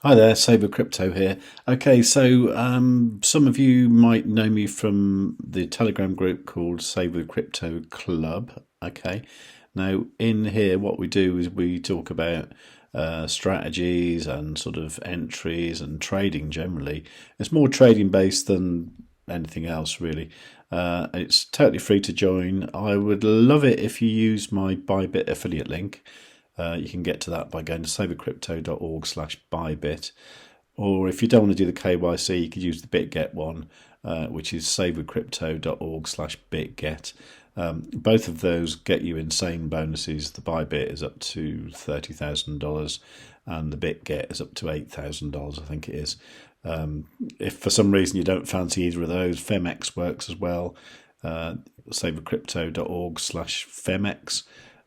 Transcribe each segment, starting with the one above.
Hi there, Save with Crypto here. Okay, so some of you might know me from the Telegram group called Save with Crypto Club. Okay, now in here, what we do is we talk about strategies and sort of entries and trading generally. It's more trading based than anything else, really. It's totally free to join. I would love it if you use my ByBit affiliate link. You can get to that by going to savewithcrypto.org/ByBit. Or if you don't want to do the KYC, you could use the BitGet one, which is savewithcrypto.org/BitGet. Both of those get you insane bonuses. The ByBit is up to $30,000 and the BitGet is up to $8,000, I think it is. If for some reason you don't fancy either of those, Phemex works as well. Savewithcrypto.org/Phemex.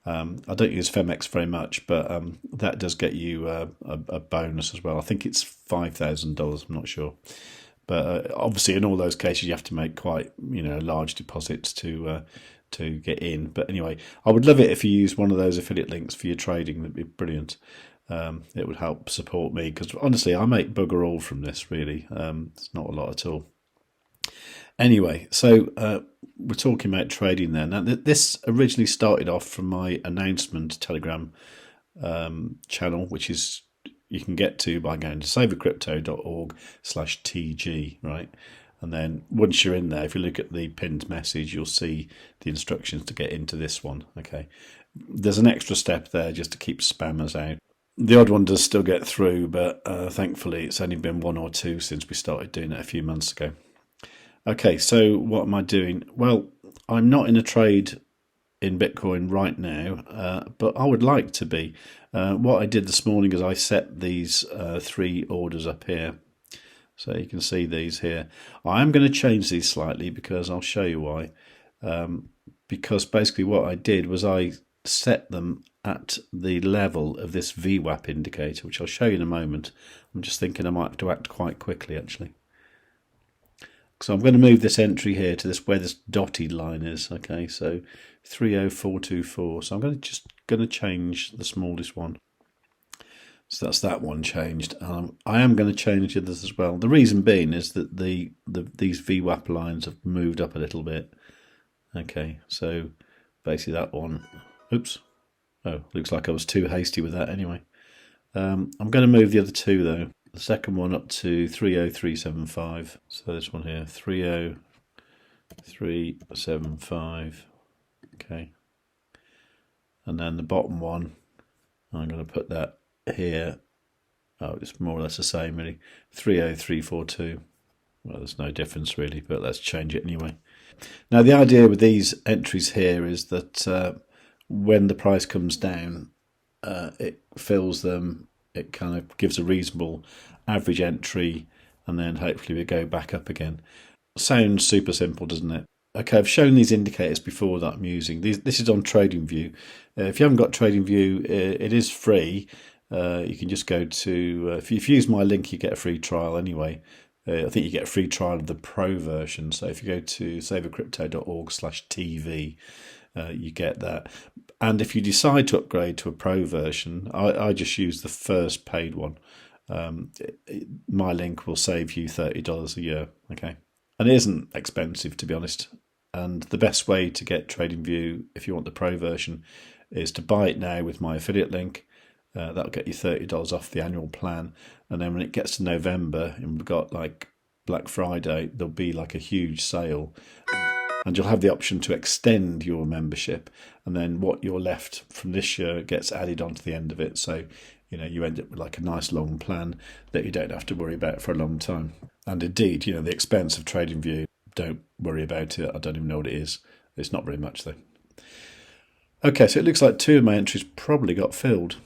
I don't use Phemex very much, but that does get you a bonus as well. I think it's $5,000. I'm not sure, but obviously in all those cases you have to make quite large deposits to get in. But anyway, I would love it if you use one of those affiliate links for your trading. That'd be brilliant. It would help support me because honestly, I make bugger all from this. Really, it's not a lot at all. Anyway, so we're talking about trading there. Now, this originally started off from my announcement Telegram channel, which is you can get to by going to savewithcrypto.org/TG, right? And then once you're in there, if you look at the pinned message, you'll see the instructions to get into this one. Okay, there's an extra step there just to keep spammers out. The odd one does still get through, but thankfully it's only been one or two since we started doing it a few months ago. Okay, so what am I doing? Well, I'm not in a trade in Bitcoin right now, but I would like to be. What I did this morning is I set these three orders up here. So you can see these here. I am going to change these slightly because I'll show you why. Because basically what I did was I set them at the level of this VWAP indicator, which I'll show you in a moment. I'm just thinking I might have to act quite quickly actually. So I'm going to move this entry here to this where this dotted line is. Okay, so 30424. So I'm just going to change the smallest one. So that's that one changed. I am going to change the others as well. The reason being is that these VWAP lines have moved up a little bit. Okay, so basically that one. Oops. Oh, looks like I was too hasty with that anyway. I'm going to move the other two though. The second one up to 30375. So this one here, 30375. Okay. And then the bottom one, I'm going to put that here. Oh, it's more or less the same really. 30342. Well, there's no difference really, but let's change it anyway. Now the idea with these entries here is that when the price comes down, it fills them. It kind of gives a reasonable average entry and then hopefully we go back up again. Sounds super simple, doesn't it? Okay, I've shown these indicators before that I'm using. This is on TradingView. If you haven't got TradingView, it is free. You can just go to, if you use my link, you get a free trial anyway. I think you get a free trial of the pro version. So if you go to savewithcrypto.org/TV, you get that. And if you decide to upgrade to a pro version, I just use the first paid one. My link will save you $30 a year. Okay, and it isn't expensive to be honest. And the best way to get TradingView, if you want the pro version, is to buy it now with my affiliate link. That'll get you $30 off the annual plan. And then when it gets to November and we've got like Black Friday, there'll be like a huge sale. And you'll have the option to extend your membership, and then what you're left from this year gets added onto the end of it. So, you end up with like a nice long plan that you don't have to worry about for a long time. And indeed, the expense of TradingView, don't worry about it. I don't even know what it is. It's not very much though. Okay, so it looks like two of my entries probably got filled.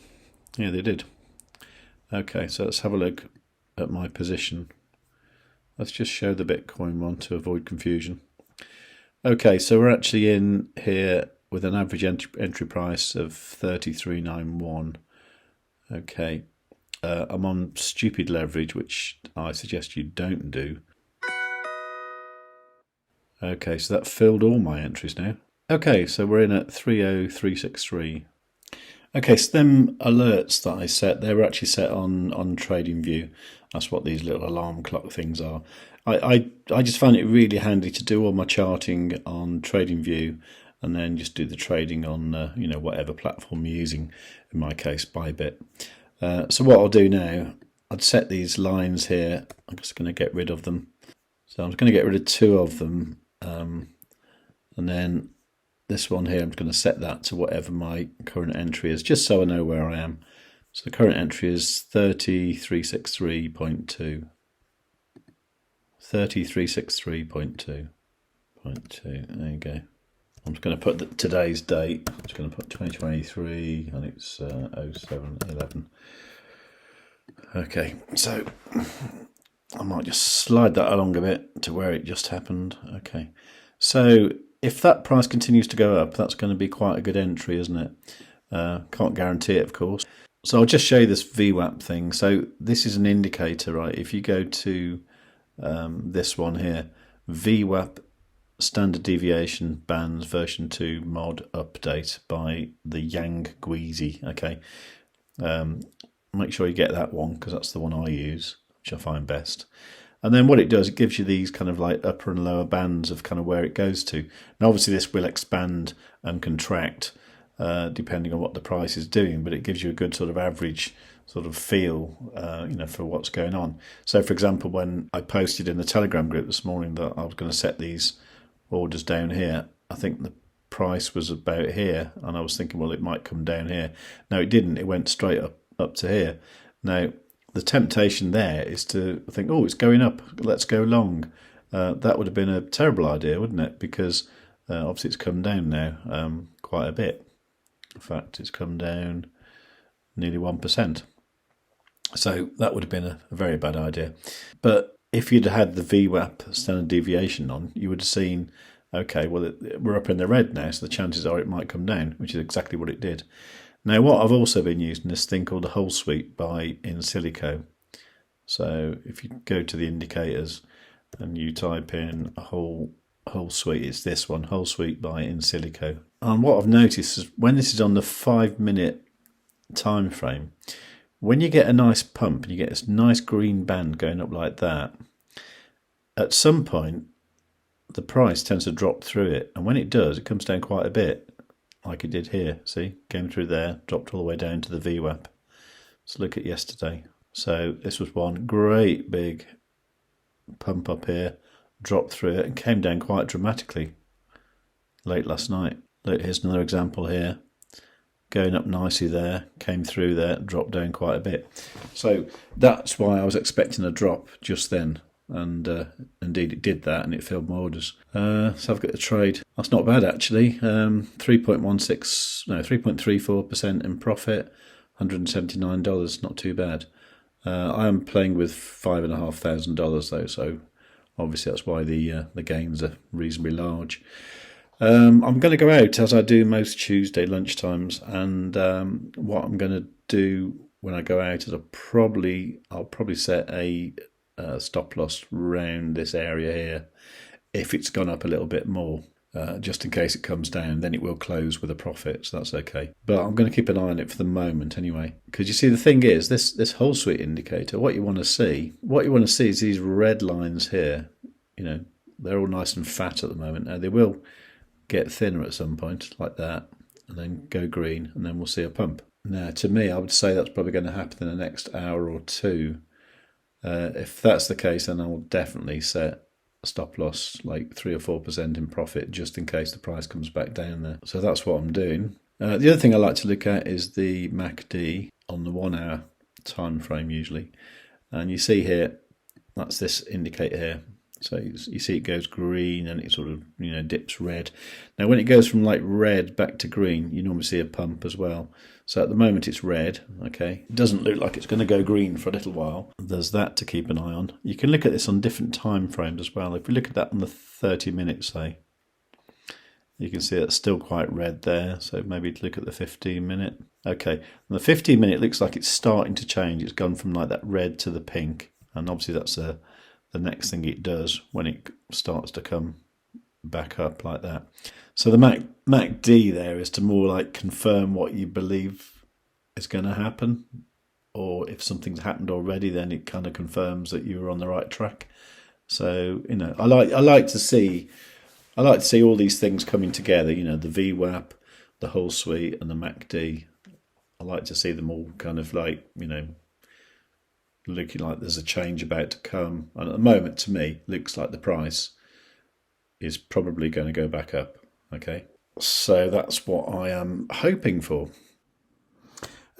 Yeah, they did. Okay, so let's have a look at my position. Let's just show the Bitcoin one to avoid confusion. Okay, so we're actually in here with an average entry price of 33.91. Okay, I'm on stupid leverage, which I suggest you don't do. Okay, so that filled all my entries now. Okay, so we're in at 30363. Okay, so them alerts that I set, they were actually set on TradingView. That's what these little alarm clock things are. I just find it really handy to do all my charting on TradingView and then just do the trading on whatever platform you're using. In my case, ByBit. So what I'll do now, I'd set these lines here. I'm just going to get rid of them. So I'm going to get rid of 2 of them, and then this one here, I'm going to set that to whatever my current entry is, just so I know where I am. So the current entry is 3363.2. 3363.2. There you go. I'm just going to put today's date. I'm just going to put 2023, and it's 0711. Okay, so I might just slide that along a bit to where it just happened. Okay, so if that price continues to go up, that's going to be quite a good entry, isn't it? Can't guarantee it, of course. So I'll just show you this VWAP thing. So this is an indicator, right? If you go to this one here, VWAP standard deviation bands version 2 mod update by the Yang Guizi. Okay, make sure you get that one because that's the one I use, which I find best. And then what it does, it gives you these kind of like upper and lower bands of kind of where it goes to. Now obviously this will expand and contract depending on what the price is doing, but it gives you a good sort of average sort of feel for what's going on. So for example, when I posted in the Telegram group this morning that I was going to set these orders down here, I think the price was about here, and I was thinking, well, it might come down here. No, it didn't. It went straight up to here. Now the temptation there is to think, oh, it's going up, let's go long. That would have been a terrible idea, wouldn't it? Because obviously it's come down now quite a bit. In fact, it's come down nearly 1%. So that would have been a very bad idea. But if you'd had the VWAP standard deviation on, you would have seen, okay, well, we're up in the red now, so the chances are it might come down, which is exactly what it did. Now, what I've also been using is this thing called the Whole Suite by InSilico. So if you go to the indicators and you type in a whole suite, it's this one, Whole Suite by InSilico. And what I've noticed is when this is on the 5-minute time frame, when you get a nice pump and you get this nice green band going up like that, at some point the price tends to drop through it, and when it does, it comes down quite a bit, like it did here. See, came through there, dropped all the way down to the VWAP. Let's look at yesterday. So this was one great big pump up here, dropped through it and came down quite dramatically late last night. Look, here's another example here, going up nicely there, came through there, dropped down quite a bit. So that's why I was expecting a drop just then, and indeed it did that, and it filled my orders. So I've got the trade. That's not bad actually. 3.34% in profit, $179. Not too bad. I am playing with $5,500 though, so obviously that's why the gains are reasonably large. I'm going to go out as I do most Tuesday lunchtimes, and what I'm going to do when I go out is I'll probably set a stop loss around this area here. If it's gone up a little bit more, just in case it comes down, then it will close with a profit, so that's okay. But I'm going to keep an eye on it for the moment anyway, because you see the thing is this whole suite indicator. What you want to see is these red lines here. They're all nice and fat at the moment. Now they will get thinner at some point like that, and then go green, and then we'll see a pump. Now to me, I would say that's probably going to happen in the next hour or two. If that's the case, then I will definitely set a stop loss like 3 or 4% in profit, just in case the price comes back down there. So that's what I'm doing. The other thing I like to look at is the MACD on the 1 hour time frame usually, and you see here, that's this indicator here. So you see it goes green and it sort of dips red. Now when it goes from like red back to green, you normally see a pump as well. So at the moment it's red, okay. It doesn't look like it's going to go green for a little while. There's that to keep an eye on. You can look at this on different time frames as well. If we look at that on the 30 minutes, say, you can see it's still quite red there. So maybe look at the 15 minute. Okay, and the 15 minute looks like it's starting to change. It's gone from like that red to the pink, and obviously that's the next thing it does when it starts to come back up like that. So the MACD there is to more like confirm what you believe is going to happen, or if something's happened already, then it kind of confirms that you were on the right track. So, you know, I like to see all these things coming together. You know, the VWAP, the whole suite, and the MACD. I like to see them all kind of like, you know, looking like there's a change about to come. And at the moment, to me, looks like the price is probably going to go back up. Okay, so that's what I am hoping for.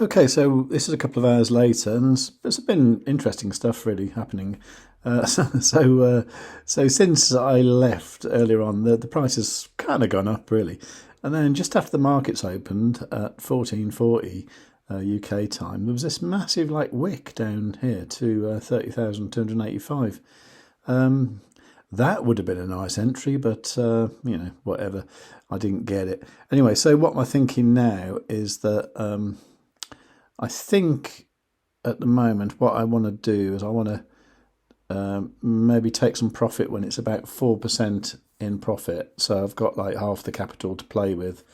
Okay, so this is a couple of hours later, and there's been interesting stuff really happening. So since I left earlier on, the price has kind of gone up really, and then just after the markets opened at 14:40 UK time, there was this massive like wick down here to 30,285. That would have been a nice entry, but you know, whatever. I didn't get it anyway. So what I'm thinking now is that I think at the moment what I want to do is I want to maybe take some profit when it's about 4% in profit. So I've got like half the capital to play with,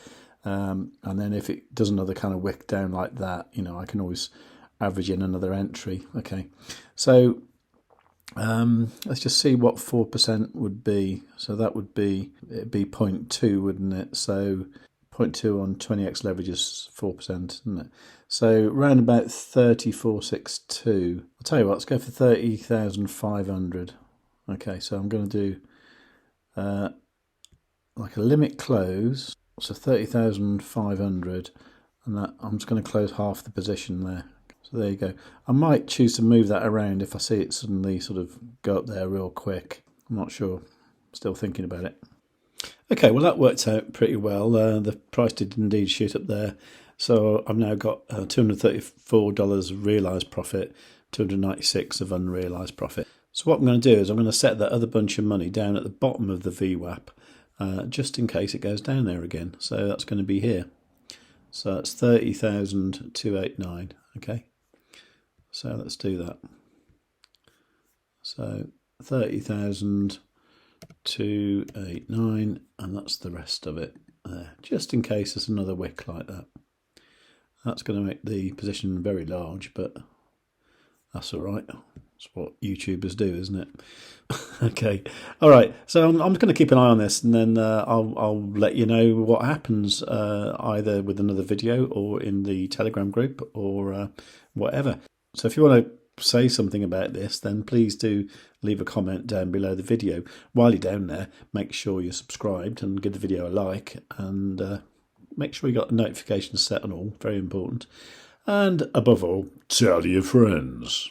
and then if it does another kind of wick down like that, you know, I can always average in another entry. Okay, so let's just see what 4% would be. So that would be, it'd be 0.2, wouldn't it? So 0.2 on 20x leverage is 4%, isn't it? So round about 34.62. I'll tell you what, let's go for 30,500. Okay, so I'm going to do like a limit close, so 30,500, and that I'm just going to close half the position there. So there you go. I might choose to move that around if I see it suddenly sort of go up there real quick. I'm not sure. Still thinking about it. Okay, well that worked out pretty well. The price did indeed shoot up there. So I've now got $234 realised profit, 296 of unrealised profit. So what I'm going to do is I'm going to set that other bunch of money down at the bottom of the VWAP, just in case it goes down there again. So that's going to be here. So that's 30,289. Okay. So let's do that. So 30,289, and that's the rest of it there, just in case there's another wick like that. That's going to make the position very large, but that's all right. That's what YouTubers do, isn't it? Okay. All right. So I'm just going to keep an eye on this, and then I'll let you know what happens, either with another video or in the Telegram group or whatever. So if you want to say something about this, then please do leave a comment down below the video. While you're down there, make sure you're subscribed and give the video a like, and make sure you got the notifications set and all, very important. And above all, tell your friends.